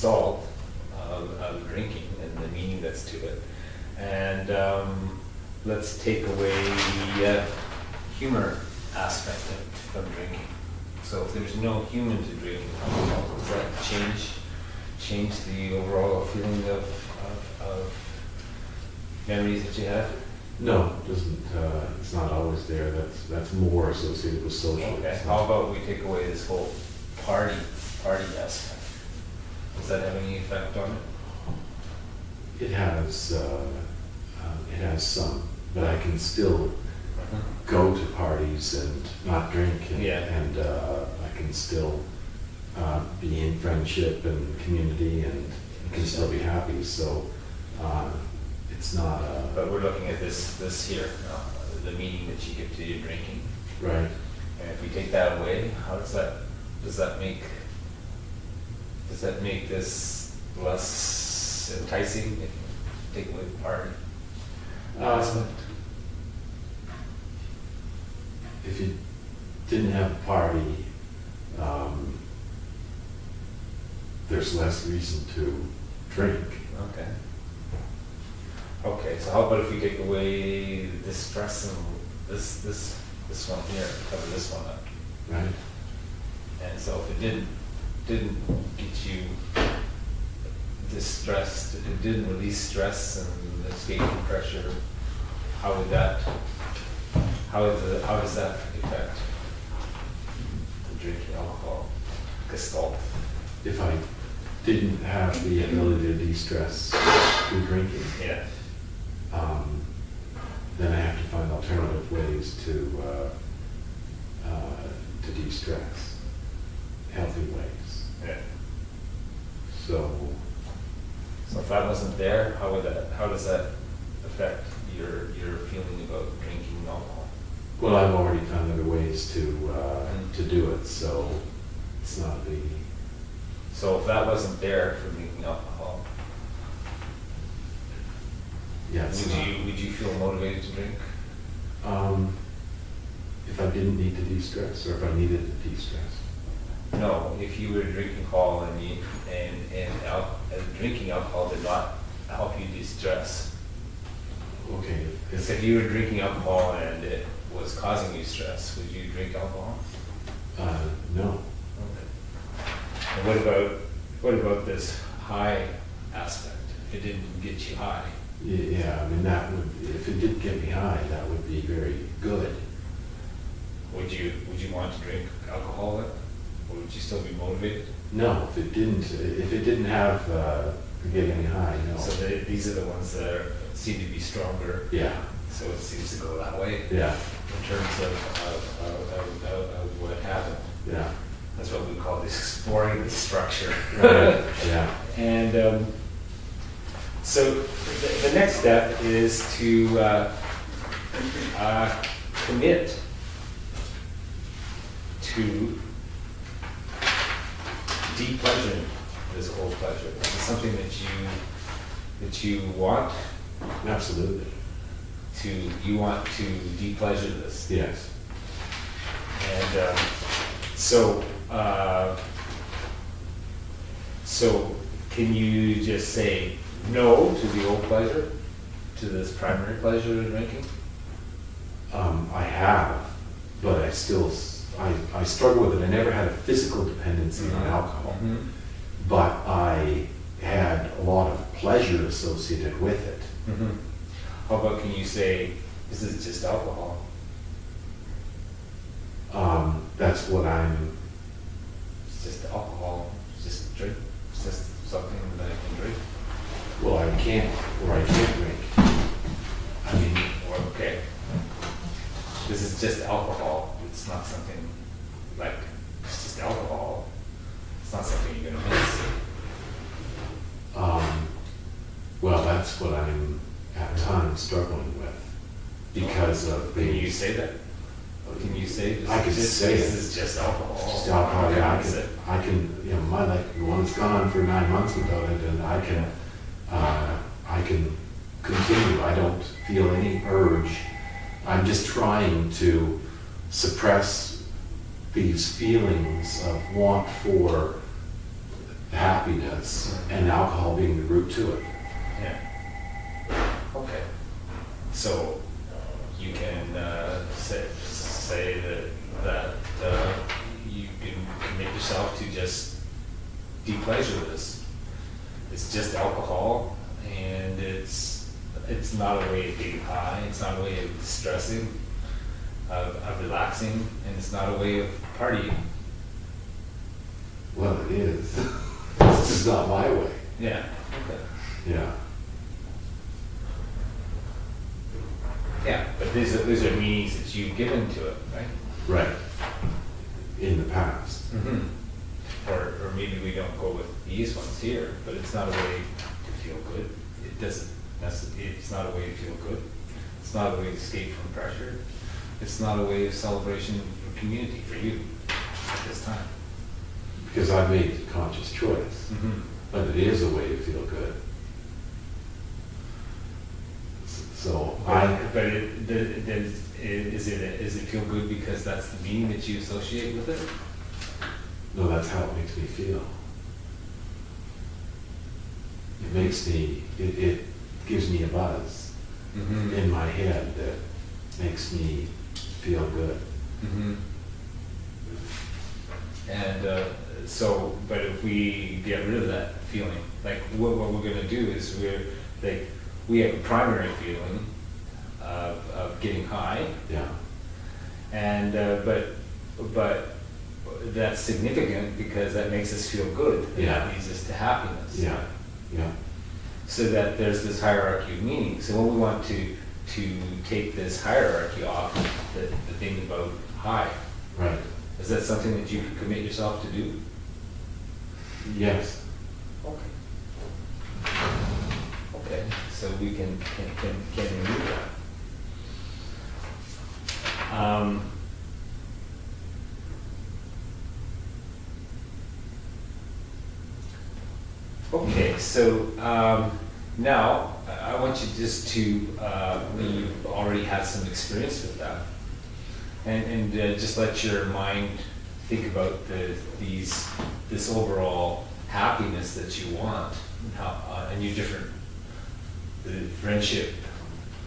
gestalt of drinking and the meaning that's to it. And let's take away the humor aspect of drinking. So if there's no human to drinking alcohol, does that change the overall feeling of memories that you have? No, it doesn't. It's not always there. That's more associated with social. Okay. How about we take away this whole party aspect? Does that have any effect on it? It has some, but I can still go to parties and not drink, and I can still be in friendship and community, and can still be happy. So it's not. But we're looking at this here, the meaning that you give to your drinking. Right. And if we take that away, how does that make this less enticing? If you take away the party aspect. If you didn't have a party, there's less reason to drink. Okay. Okay, so how about if we take away this stress and this one here, cover this one up? Right. And so if it didn't get you distressed, it didn't release stress and escape from pressure, how does that affect the drinking alcohol gestalt? If I didn't have the ability to de-stress through drinking, Yeah. then I have to find alternative ways to de-stress, healthy ways. Yeah. So if that wasn't there, how does that affect your feeling about drinking alcohol? well, I've already found other ways to do it, so it's not the. So if that wasn't there for drinking alcohol, Yeah, it's not. would you feel motivated to drink? If I didn't need to de-stress, or if I needed to de-stress. No, if you were drinking alcohol and drinking alcohol did not help you de-stress. Okay. If you were drinking alcohol and it was causing you stress, would you drink alcohol? No. Okay. And what about this high aspect? If it didn't get you high. Yeah, I mean, that would, if it did get me high, that would be very good. Would you want to drink alcohol then? Or would you still be motivated? No, if it didn't have getting me high, no. So these are the ones that seem to be stronger. Yeah. So it seems to go that way. Yeah. In terms of what happened. Yeah. That's what we call this exploring the structure. Right. Yeah. And so the next step is to commit to depleasuring this old pleasure. Is it something that you want? Absolutely. You want to depleasure this? Yes. And so can you just say no to the old pleasure, to this primary pleasure of drinking? I have, but I still, I struggle with it. I never had a physical dependency on alcohol, but I had a lot of pleasure associated with it. How about, can you say, this is just alcohol? That's what It's just alcohol, it's just drink, it's just something that I can drink. well, I can't drink. I mean, Or, okay, this is just alcohol, it's not something like, it's just alcohol, it's not something you're gonna miss. well, that's what I'm at times struggling with because of Can you the. say that? Can you say this? I could say this it. is just alcohol? Just alcohol, yeah, That's it. I can, my life, one's gone on for 9 months without it, and I can continue. I don't feel any urge. I'm just trying to suppress these feelings of want for happiness, and alcohol being the root to it. Yeah. Okay. So you can say that you can commit yourself to just depleasure this. It's just alcohol, and it's not a way of getting high. It's not a way of distressing, of relaxing, and it's not a way of partying. Well, it is. It's just not my way. Yeah. Okay. Yeah. Yeah, but these are meanings that you've given to it, right? Right. In the past. Mm-hmm. Or maybe we don't go with these ones here, but it's not a way to feel good. It doesn't. It's not a way to feel good. It's not a way to escape from pressure. It's not a way of celebration for community for you at this time. Because I've made a conscious choice, but it is a way to feel good. So But is it feel good because that's the meaning that you associate with it? No, that's how it makes me feel. It makes me, it gives me a buzz in my head that makes me feel good. And but if we get rid of that feeling, like what we're going to do is we have a primary feeling of getting high. Yeah. And but that's significant because that makes us feel good. And Yeah. that leads us to happiness. Yeah. Yeah. So that there's this hierarchy of meaning. So when we want to take this hierarchy off, the thing about high, Right. is that something that you could commit yourself to do? Yes. Okay. Okay. So we can remove that. Okay, so now I want you just to, you've already had some experience with that, and just let your mind think about this overall happiness that you want, and your different the friendship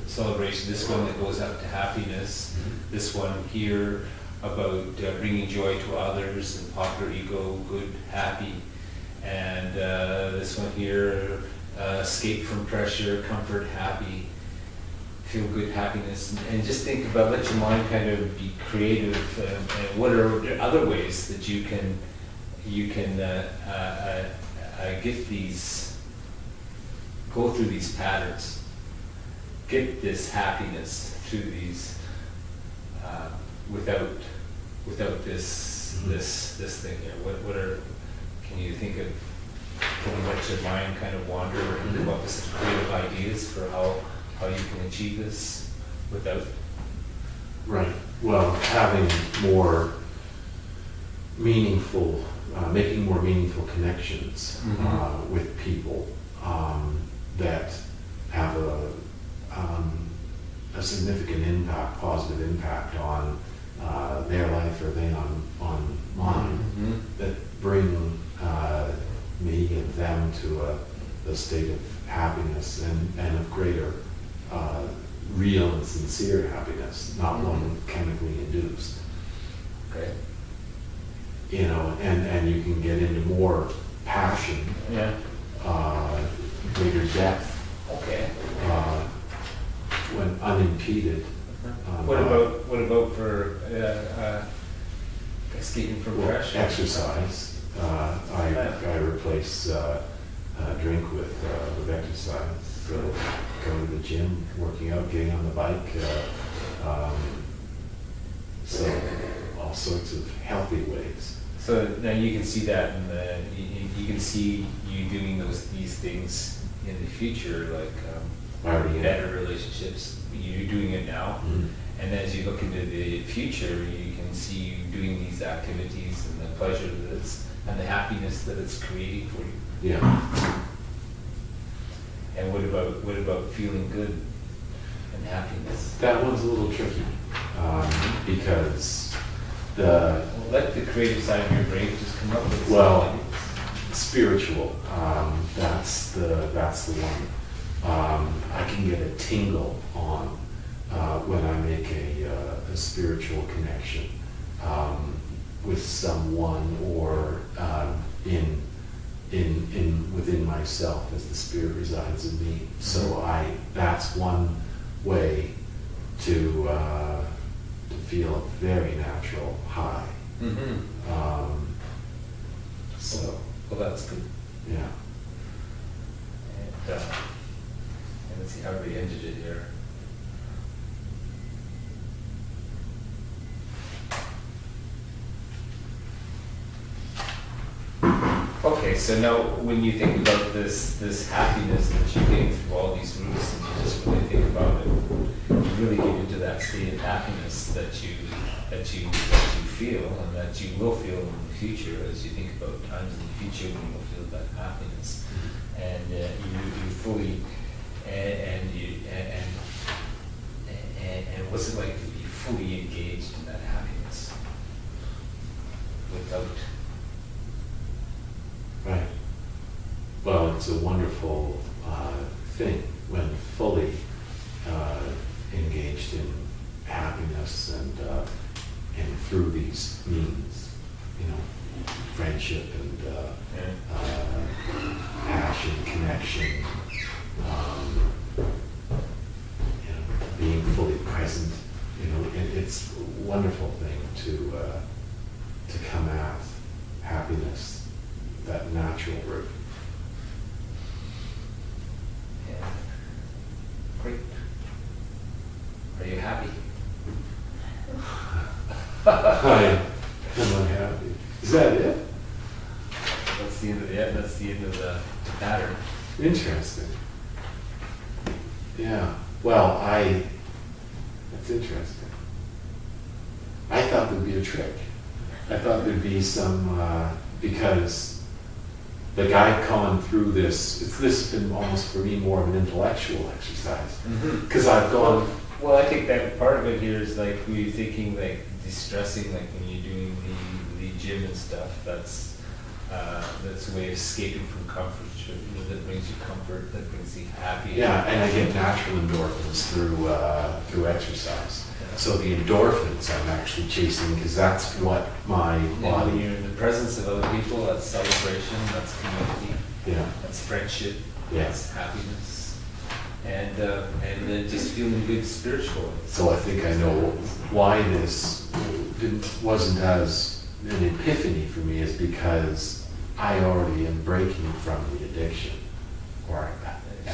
celebration. This one that goes up to happiness. This one here about bringing joy to others and popular ego, good, happy. And this one here, escape from pressure, comfort, happy, feel good, happiness. And just think about, let your mind kind of be creative, and what are other ways that you can get these, go through these patterns, get this happiness through these, without this thing here. What are, can you think of, can you let your mind kind of wander and come up with some creative ideas for how you can achieve this without? Right. Well, having more meaningful, making more meaningful connections with people that have a significant impact, positive impact on their life or they on mine, that bring me and them to a state of happiness and of greater real and sincere happiness, not one chemically induced. Okay. You know, and you can get into more passion, greater depth, Okay. when unimpeded. What about for escaping from pressure? Exercise. I replace drink with exercise. So go to the gym, working out, getting on the bike. So all sorts of healthy ways. So now you can see that in you can see you doing these things in the future, like better relationships. You're doing it now, and as you look into the future, you can see you doing these activities and the pleasure that it's and the happiness that it's creating for you. Yeah. And what about feeling good and happiness? That one's a little tricky because Let the creative side of your brain just come up with well, some ideas. spiritual. That's the one. I can get a tingle on when I make a spiritual connection with someone or within myself as the spirit resides in me. So that's one way to feel a very natural high. So well, that's good. Yeah. And let's see how we ended it here. Okay, so now when you think about this happiness that you're getting through all these routes, and you just really think about it, you really get into that state of happiness that you feel, and that you will feel in the future as you think about times in the future when you'll feel that happiness, and you fully and what's it like to be fully engaged in that happiness without. Right. Well, it's a wonderful thing when fully engaged in happiness and through these means, friendship and passion, connection, being fully present. It's a wonderful thing to come at happiness. That natural route. Yeah. Great. Are you happy? I am unhappy. Is that it? That's the end of the pattern. Interesting. Yeah. Well, that's interesting. I thought there'd be a trick. I thought there'd be some, because I've gone through this has been almost for me more of an intellectual exercise. Because I've gone. Well, I think that part of it here is like we're thinking like distressing, like when you're doing the gym and stuff. That's a way of escaping from comfort. That brings you comfort. That brings you happy. Yeah, and I get natural endorphins through exercise. Yeah. So the endorphins I'm actually chasing because that's what my body. When you're in the presence of other people, that's celebration. That's community. Yeah. That's friendship. Yeah. That's happiness. And then just feeling good spiritually. So I think I know why this wasn't as an epiphany for me is because I already am breaking from the addiction. Or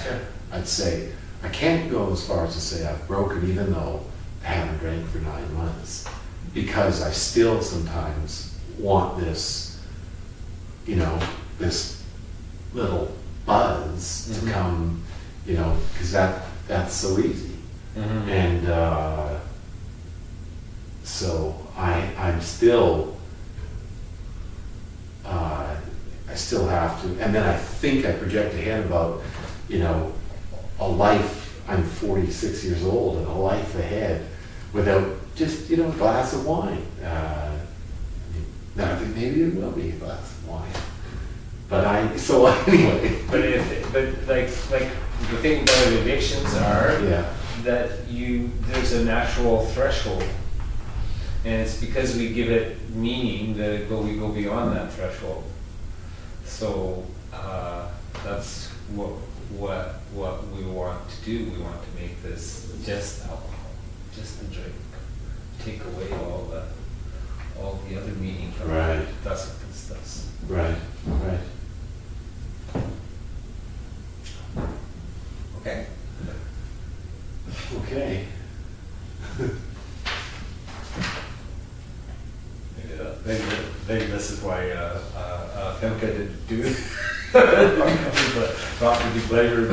sure. I'd say, I can't go as far as to say I've broken even though I haven't drank for 9 months. Because I still sometimes want this, this little buzz to come, because that's so easy. And so I'm still, I still have to, and then I think I project ahead about, a life, I'm 46 years old, and a life ahead without just, a glass of wine. Then I think maybe it will be a glass of wine. But anyway. But like the thing about addictions are that there's a natural threshold. And it's because we give it meaning that we go beyond that threshold. So that's what we want to do. We want to make this just alcohol, just a drink. Take away all the other meaning from it. That's what this does. Right. Okay. Maybe this is why Femke didn't do proper depleasure.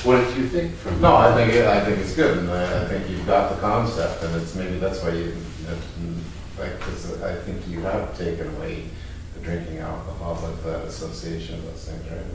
What did you think from? No, I think it's good, and I think you've got the concept, and it's maybe that's why because I think you have taken away the drinking alcohol, but that association of those things, right?